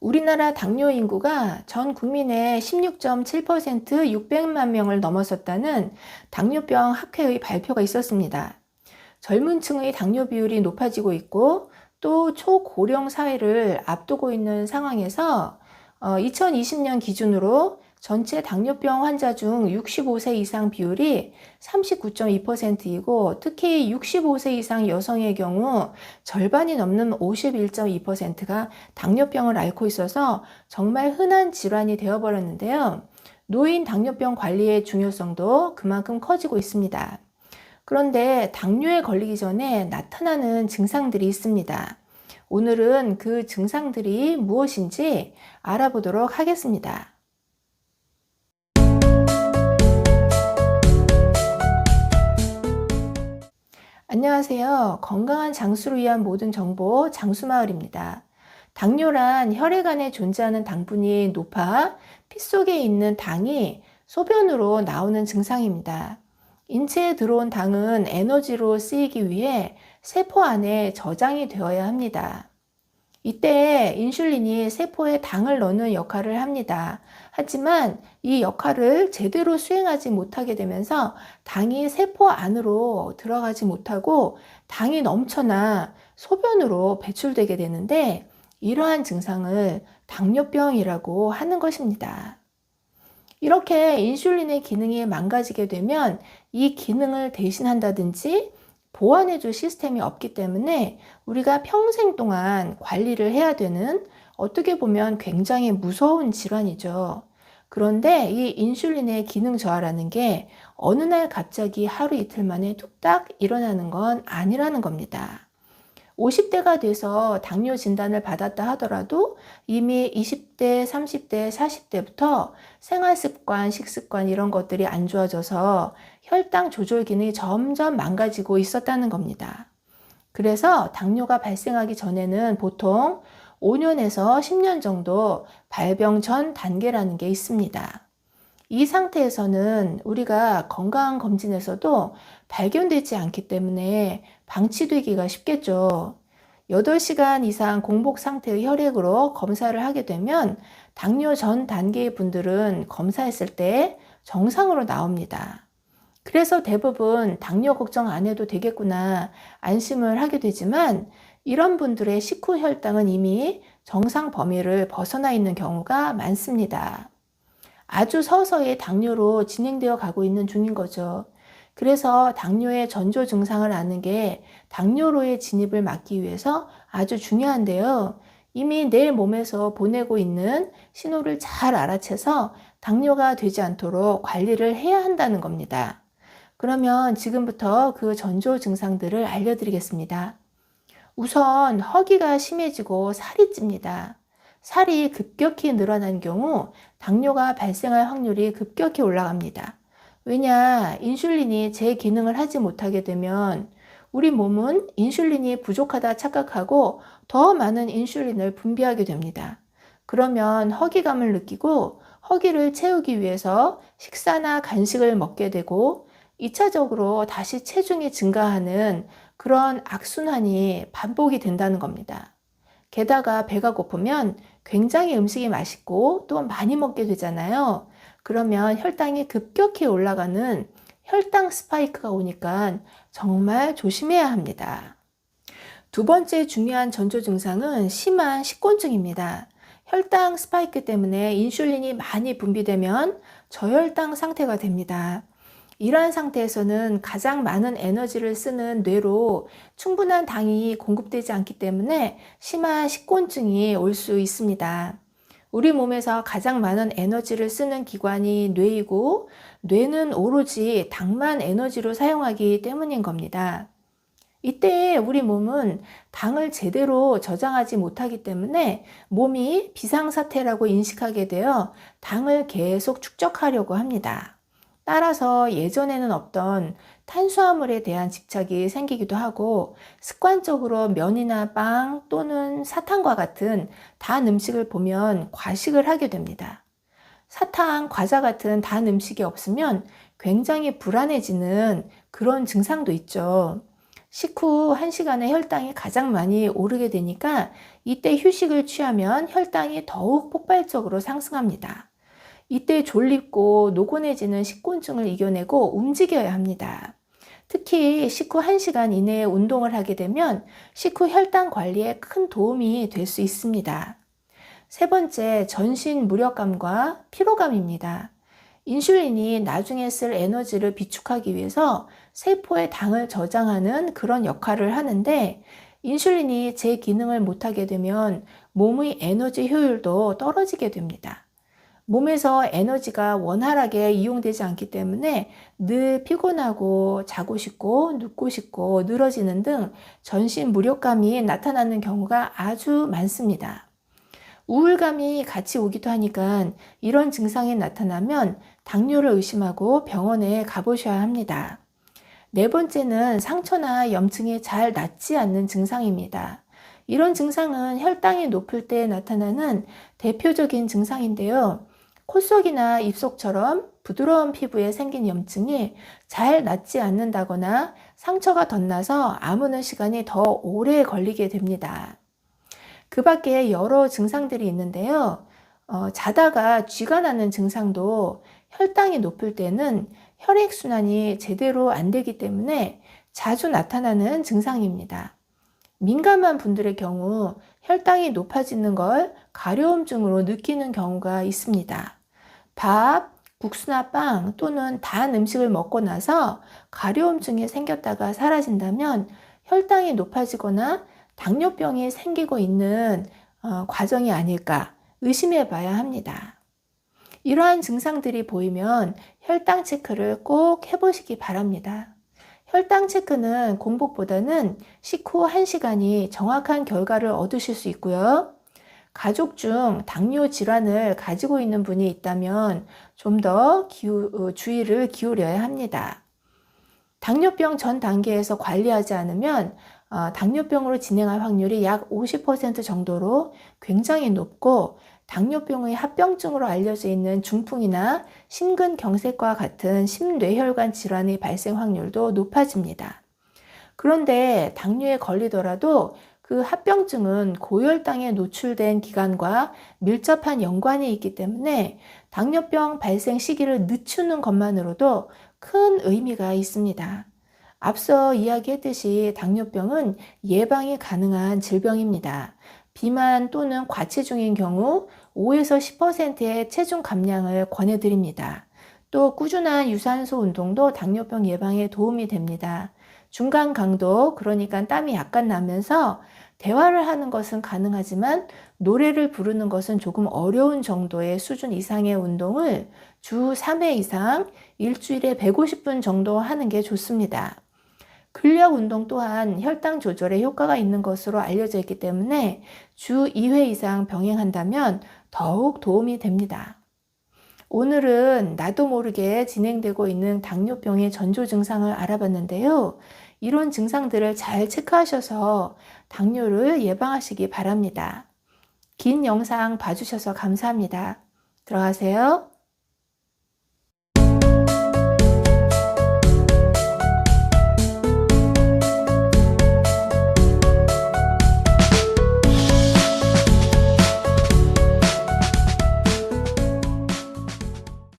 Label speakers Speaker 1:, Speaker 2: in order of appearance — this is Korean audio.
Speaker 1: 우리나라 당뇨 인구가 전 국민의 16.7% 600만 명을 넘어섰다는 당뇨병 학회의 발표가 있었습니다. 젊은 층의 당뇨 비율이 높아지고 있고 또 초고령 사회를 앞두고 있는 상황에서 2020년 기준으로 전체 당뇨병 환자 중 65세 이상 비율이 39.2%이고 특히 65세 이상 여성의 경우 절반이 넘는 51.2%가 당뇨병을 앓고 있어서 정말 흔한 질환이 되어버렸는데요. 노인 당뇨병 관리의 중요성도 그만큼 커지고 있습니다. 그런데 당뇨에 걸리기 전에 나타나는 증상들이 있습니다. 오늘은 그 증상들이 무엇인지 알아보도록 하겠습니다. 안녕하세요. 건강한 장수를 위한 모든 정보 장수마을입니다. 당뇨란 혈액 안에 존재하는 당분이 높아 피 속에 있는 당이 소변으로 나오는 증상입니다. 인체에 들어온 당은 에너지로 쓰이기 위해 세포 안에 저장이 되어야 합니다. 이때 인슐린이 세포에 당을 넣는 역할을 합니다. 하지만 이 역할을 제대로 수행하지 못하게 되면서 당이 세포 안으로 들어가지 못하고 당이 넘쳐나 소변으로 배출되게 되는데 이러한 증상을 당뇨병이라고 하는 것입니다. 이렇게 인슐린의 기능이 망가지게 되면 이 기능을 대신한다든지 보완해줄 시스템이 없기 때문에 우리가 평생 동안 관리를 해야 되는 어떻게 보면 굉장히 무서운 질환이죠. 그런데 이 인슐린의 기능 저하라는 게 어느 날 갑자기 하루 이틀 만에 뚝딱 일어나는 건 아니라는 겁니다. 50대가 돼서 당뇨 진단을 받았다 하더라도 이미 20대, 30대, 40대부터 생활습관, 식습관 이런 것들이 안 좋아져서 혈당 조절 기능이 점점 망가지고 있었다는 겁니다. 그래서 당뇨가 발생하기 전에는 보통 5년에서 10년 정도 발병 전 단계라는 게 있습니다. 이 상태에서는 우리가 건강검진에서도 발견되지 않기 때문에 방치되기가 쉽겠죠. 8시간 이상 공복 상태의 혈액으로 검사를 하게 되면 당뇨 전 단계의 분들은 검사했을 때 정상으로 나옵니다. 그래서 대부분 당뇨 걱정 안 해도 되겠구나 안심을 하게 되지만 이런 분들의 식후 혈당은 이미 정상 범위를 벗어나 있는 경우가 많습니다. 아주 서서히 당뇨로 진행되어 가고 있는 중인 거죠. 그래서 당뇨의 전조 증상을 아는 게 당뇨로의 진입을 막기 위해서 아주 중요한데요. 이미 내 몸에서 보내고 있는 신호를 잘 알아채서 당뇨가 되지 않도록 관리를 해야 한다는 겁니다. 그러면 지금부터 그 전조 증상들을 알려드리겠습니다. 우선 허기가 심해지고 살이 찝니다. 살이 급격히 늘어난 경우 당뇨가 발생할 확률이 급격히 올라갑니다. 왜냐, 인슐린이 제 기능을 하지 못하게 되면 우리 몸은 인슐린이 부족하다 착각하고 더 많은 인슐린을 분비하게 됩니다. 그러면 허기감을 느끼고 허기를 채우기 위해서 식사나 간식을 먹게 되고 2차적으로 다시 체중이 증가하는 그런 악순환이 반복이 된다는 겁니다. 게다가 배가 고프면 굉장히 음식이 맛있고 또 많이 먹게 되잖아요. 그러면 혈당이 급격히 올라가는 혈당 스파이크가 오니까 정말 조심해야 합니다. 두 번째 중요한 전조 증상은 심한 식곤증입니다. 혈당 스파이크 때문에 인슐린이 많이 분비되면 저혈당 상태가 됩니다. 이러한 상태에서는 가장 많은 에너지를 쓰는 뇌로 충분한 당이 공급되지 않기 때문에 심한 식곤증이 올 수 있습니다. 우리 몸에서 가장 많은 에너지를 쓰는 기관이 뇌이고 뇌는 오로지 당만 에너지로 사용하기 때문인 겁니다. 이때 우리 몸은 당을 제대로 저장하지 못하기 때문에 몸이 비상사태라고 인식하게 되어 당을 계속 축적하려고 합니다. 따라서 예전에는 없던 탄수화물에 대한 집착이 생기기도 하고 습관적으로 면이나 빵 또는 사탕과 같은 단 음식을 보면 과식을 하게 됩니다. 사탕, 과자 같은 단 음식이 없으면 굉장히 불안해지는 그런 증상도 있죠. 식후 1시간에 혈당이 가장 많이 오르게 되니까 이때 휴식을 취하면 혈당이 더욱 폭발적으로 상승합니다. 이때 졸립고 노곤해지는 식곤증을 이겨내고 움직여야 합니다. 특히 식후 1시간 이내에 운동을 하게 되면 식후 혈당 관리에 큰 도움이 될 수 있습니다. 세 번째, 전신 무력감과 피로감입니다. 인슐린이 나중에 쓸 에너지를 비축하기 위해서 세포의 당을 저장하는 그런 역할을 하는데, 인슐린이 제 기능을 못하게 되면 몸의 에너지 효율도 떨어지게 됩니다. 몸에서 에너지가 원활하게 이용되지 않기 때문에 늘 피곤하고 자고 싶고 눕고 싶고 늘어지는 등 전신 무력감이 나타나는 경우가 아주 많습니다. 우울감이 같이 오기도 하니까 이런 증상이 나타나면 당뇨를 의심하고 병원에 가보셔야 합니다. 네 번째는 상처나 염증이 잘 낫지 않는 증상입니다. 이런 증상은 혈당이 높을 때 나타나는 대표적인 증상인데요. 콧속이나 입속처럼 부드러운 피부에 생긴 염증이 잘 낫지 않는다거나 상처가 덧나서 아무는 시간이 더 오래 걸리게 됩니다. 그 밖에 여러 증상들이 있는데요. 자다가 쥐가 나는 증상도 혈당이 높을 때는 혈액순환이 제대로 안 되기 때문에 자주 나타나는 증상입니다. 민감한 분들의 경우 혈당이 높아지는 걸 가려움증으로 느끼는 경우가 있습니다. 밥, 국수나 빵 또는 단 음식을 먹고 나서 가려움증이 생겼다가 사라진다면 혈당이 높아지거나 당뇨병이 생기고 있는 과정이 아닐까 의심해 봐야 합니다. 이러한 증상들이 보이면 혈당 체크를 꼭 해보시기 바랍니다. 혈당 체크는 공복보다는 식후 1시간이 정확한 결과를 얻으실 수 있고요. 가족 중 당뇨 질환을 가지고 있는 분이 있다면 좀 더 주의를 기울여야 합니다. 당뇨병 전 단계에서 관리하지 않으면 당뇨병으로 진행할 확률이 약 50% 정도로 굉장히 높고, 당뇨병의 합병증으로 알려져 있는 중풍이나 심근경색과 같은 심뇌혈관 질환의 발생 확률도 높아집니다. 그런데 당뇨에 걸리더라도 그 합병증은 고혈당에 노출된 기간과 밀접한 연관이 있기 때문에 당뇨병 발생 시기를 늦추는 것만으로도 큰 의미가 있습니다. 앞서 이야기했듯이 당뇨병은 예방이 가능한 질병입니다. 비만 또는 과체중인 경우 5에서 10%의 체중 감량을 권해드립니다. 또 꾸준한 유산소 운동도 당뇨병 예방에 도움이 됩니다. 중간 강도, 그러니까 땀이 약간 나면서 대화를 하는 것은 가능하지만 노래를 부르는 것은 조금 어려운 정도의 수준 이상의 운동을 주 3회 이상 일주일에 150분 정도 하는 게 좋습니다. 근력 운동 또한 혈당 조절에 효과가 있는 것으로 알려져 있기 때문에 주 2회 이상 병행한다면 더욱 도움이 됩니다. 오늘은 나도 모르게 진행되고 있는 당뇨병의 전조 증상을 알아봤는데요. 이런 증상들을 잘 체크하셔서 당뇨를 예방하시기 바랍니다. 긴 영상 봐주셔서 감사합니다. 들어가세요.